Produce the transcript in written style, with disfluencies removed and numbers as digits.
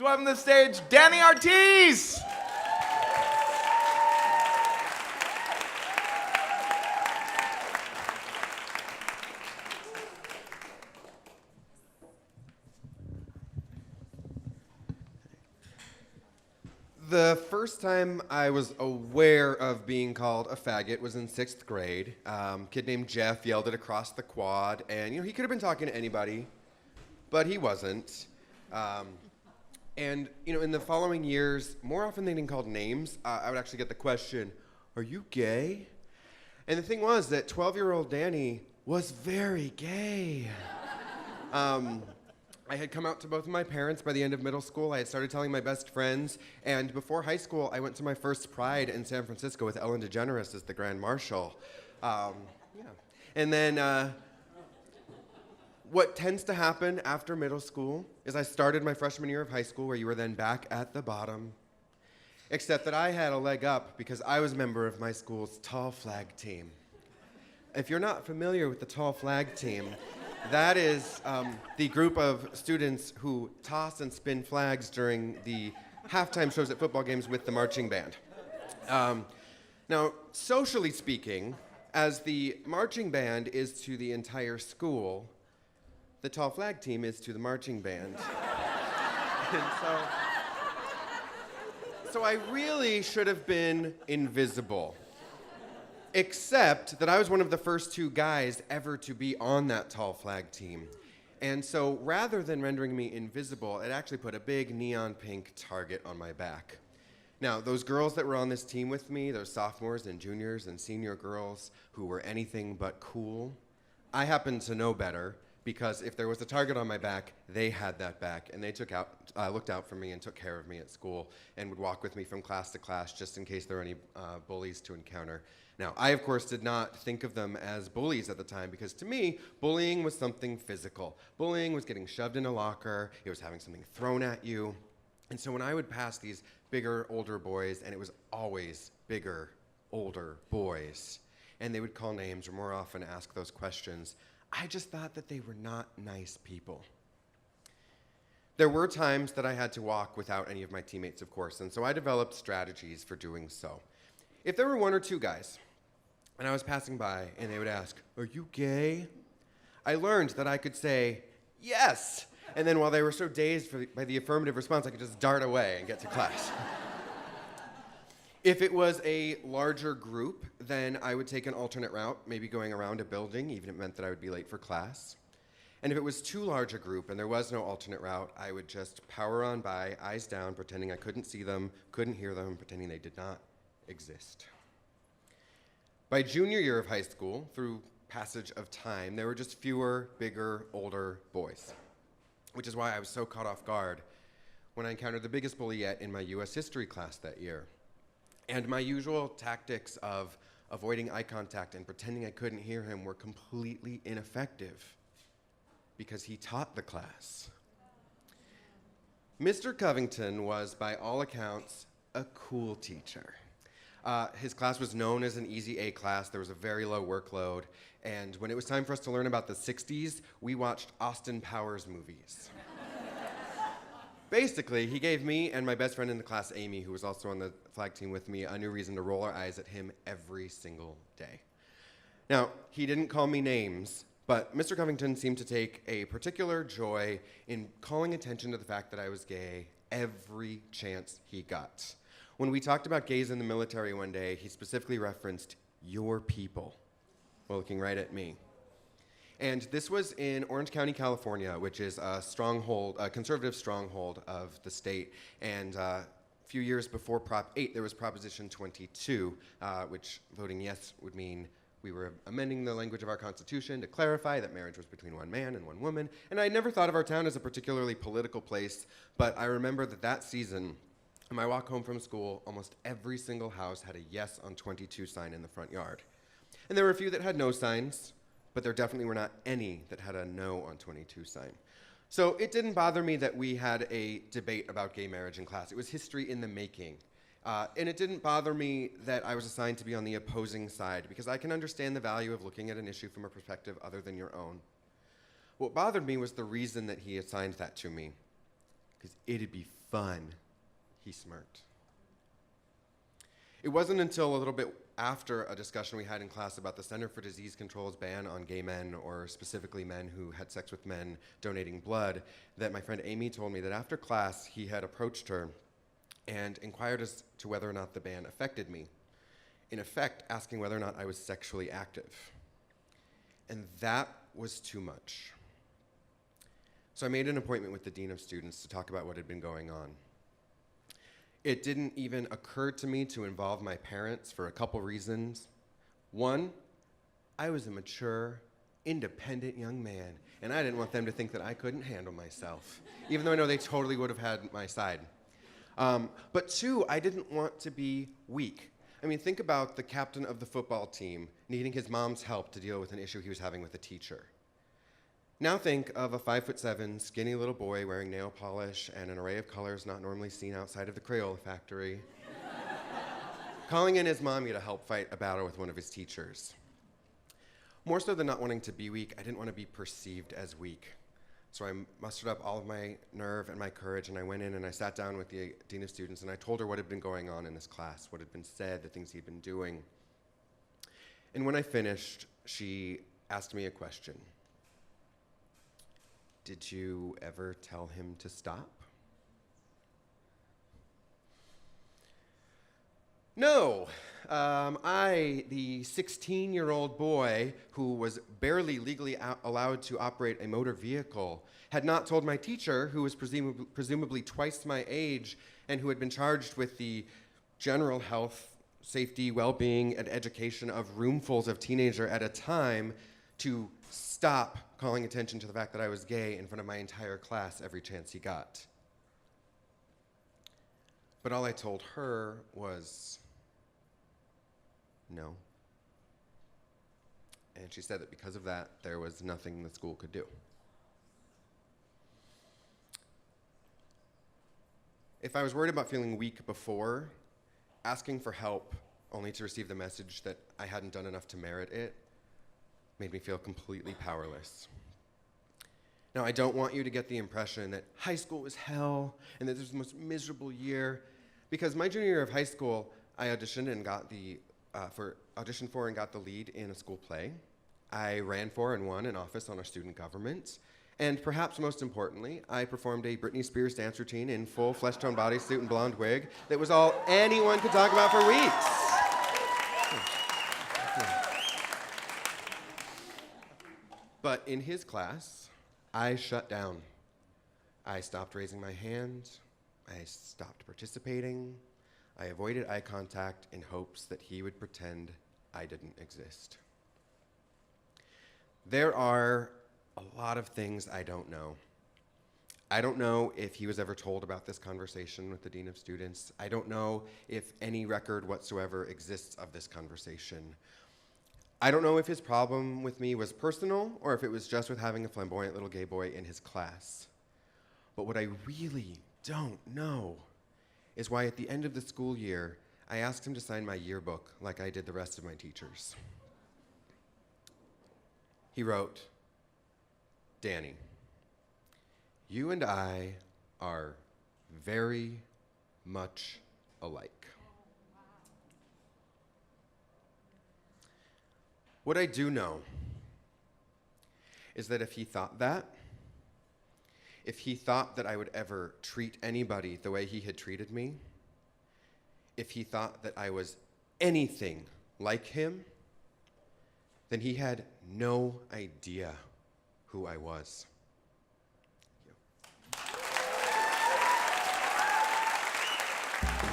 welcome to the stage, Danny Artese. The first time I was aware of being called a faggot was in 6th grade. Kid named Jeff yelled it across the quad, and he could have been talking to anybody, but he wasn't. And in the following years, more often than being called names, I would actually get the question, "Are you gay?" And the thing was that 12-year-old Danny was very gay. I had come out to both of my parents by the end of middle school. I had started telling my best friends, and before high school, I went to my first Pride in San Francisco with Ellen DeGeneres as the Grand Marshal. And then what tends to happen after middle school is I started my freshman year of high school, where you were then back at the bottom, except that I had a leg up because I was a member of my school's tall flag team. If you're not familiar with the tall flag team, that is the group of students who toss and spin flags during the halftime shows at football games with the marching band. Now, socially speaking, as the marching band is to the entire school, the tall flag team is to the marching band. And so I really should have been invisible. Except that I was one of the first 2 guys ever to be on that tall flag team. And so rather than rendering me invisible, it actually put a big neon pink target on my back. Now, those girls that were on this team with me, those sophomores and juniors and senior girls who were anything but cool, I happened to know better, because if there was a target on my back, they had that back, and they looked out for me and took care of me at school and would walk with me from class to class just in case there were any bullies to encounter. Now, I, of course, did not think of them as bullies at the time, because to me, bullying was something physical. Bullying was getting shoved in a locker, it was having something thrown at you. And so when I would pass these bigger, older boys, and it was always bigger, older boys, and they would call names or more often ask those questions, I just thought that they were not nice people. There were times that I had to walk without any of my teammates, of course, and so I developed strategies for doing so. If there were 1 or 2 guys, and I was passing by, and they would ask, "Are you gay?" I learned that I could say, "Yes!" And then while they were so dazed by the affirmative response, I could just dart away and get to class. If it was a larger group, then I would take an alternate route, maybe going around a building, even if it meant that I would be late for class. And if it was too large a group and there was no alternate route, I would just power on by, eyes down, pretending I couldn't see them, couldn't hear them, pretending they did not exist. By junior year of high school, through passage of time, there were just fewer, bigger, older boys, which is why I was so caught off guard when I encountered the biggest bully yet in my US history class that year. And my usual tactics of avoiding eye contact and pretending I couldn't hear him were completely ineffective because he taught the class. Mr. Covington was, by all accounts, a cool teacher. His class was known as an easy A class. There was a very low workload. And when it was time for us to learn about the 60s, we watched Austin Powers movies. Basically, he gave me and my best friend in the class, Amy, who was also on the flag team with me, a new reason to roll our eyes at him every single day. Now, he didn't call me names, but Mr. Covington seemed to take a particular joy in calling attention to the fact that I was gay every chance he got. When we talked about gays in the military one day, he specifically referenced "your people," while looking right at me. And this was in Orange County, California, which is a conservative stronghold of the state. And a few years before Prop 8, there was Proposition 22, which voting yes would mean we were amending the language of our Constitution to clarify that marriage was between one man and one woman. And I never thought of our town as a particularly political place, but I remember that season, on my walk home from school, almost every single house had a yes on 22 sign in the front yard. And there were a few that had no signs, but there definitely were not any that had a no on 22 sign. So it didn't bother me that we had a debate about gay marriage in class. It was history in the making. And it didn't bother me that I was assigned to be on the opposing side, because I can understand the value of looking at an issue from a perspective other than your own. What bothered me was the reason that he assigned that to me. because it'd be fun, he smirked. It wasn't until a little bit after a discussion we had in class about the Center for Disease Control's ban on gay men, or specifically men who had sex with men donating blood, that my friend Amy told me that after class he had approached her and inquired as to whether or not the ban affected me, in effect asking whether or not I was sexually active. And that was too much. So I made an appointment with the dean of students to talk about what had been going on. It didn't even occur to me to involve my parents for a couple reasons. One, I was a mature, independent young man, and I didn't want them to think that I couldn't handle myself, even though I know they totally would have had my side. But two, I didn't want to be weak. I mean, think about the captain of the football team needing his mom's help to deal with an issue he was having with a teacher. Now think of a 5'7", skinny little boy wearing nail polish and an array of colors not normally seen outside of the Crayola factory, calling in his mommy to help fight a battle with one of his teachers. More so than not wanting to be weak, I didn't want to be perceived as weak. So I mustered up all of my nerve and my courage, and I went in and I sat down with the dean of students, and I told her what had been going on in this class, what had been said, the things he'd been doing. And when I finished, she asked me a question. Did you ever tell him to stop? No. I, the 16-year-old boy who was barely legally allowed to operate a motor vehicle, had not told my teacher, who was presumably twice my age and who had been charged with the general health, safety, well-being, and education of roomfuls of teenagers at a time, to stop calling attention to the fact that I was gay in front of my entire class every chance he got. But all I told her was no. And she said that because of that, there was nothing the school could do. If I was worried about feeling weak before, asking for help only to receive the message that I hadn't done enough to merit it made me feel completely powerless. Now, I don't want you to get the impression that high school was hell and that this was the most miserable year, because my junior year of high school, I auditioned and got auditioned for and got the lead in a school play. I ran for and won an office on our student government. And perhaps most importantly, I performed a Britney Spears dance routine in full flesh-tone bodysuit and blonde wig that was all anyone could talk about for weeks. But in his class, I shut down. I stopped raising my hand. I stopped participating. I avoided eye contact in hopes that he would pretend I didn't exist. There are a lot of things I don't know. I don't know if he was ever told about this conversation with the dean of students. I don't know if any record whatsoever exists of this conversation. I don't know if his problem with me was personal or if it was just with having a flamboyant little gay boy in his class. But what I really don't know is why at the end of the school year, I asked him to sign my yearbook like I did the rest of my teachers. He wrote, "Danny, you and I are very much alike." What I do know is that if he thought that, if he thought that I would ever treat anybody the way he had treated me, if he thought that I was anything like him, then he had no idea who I was. Thank you.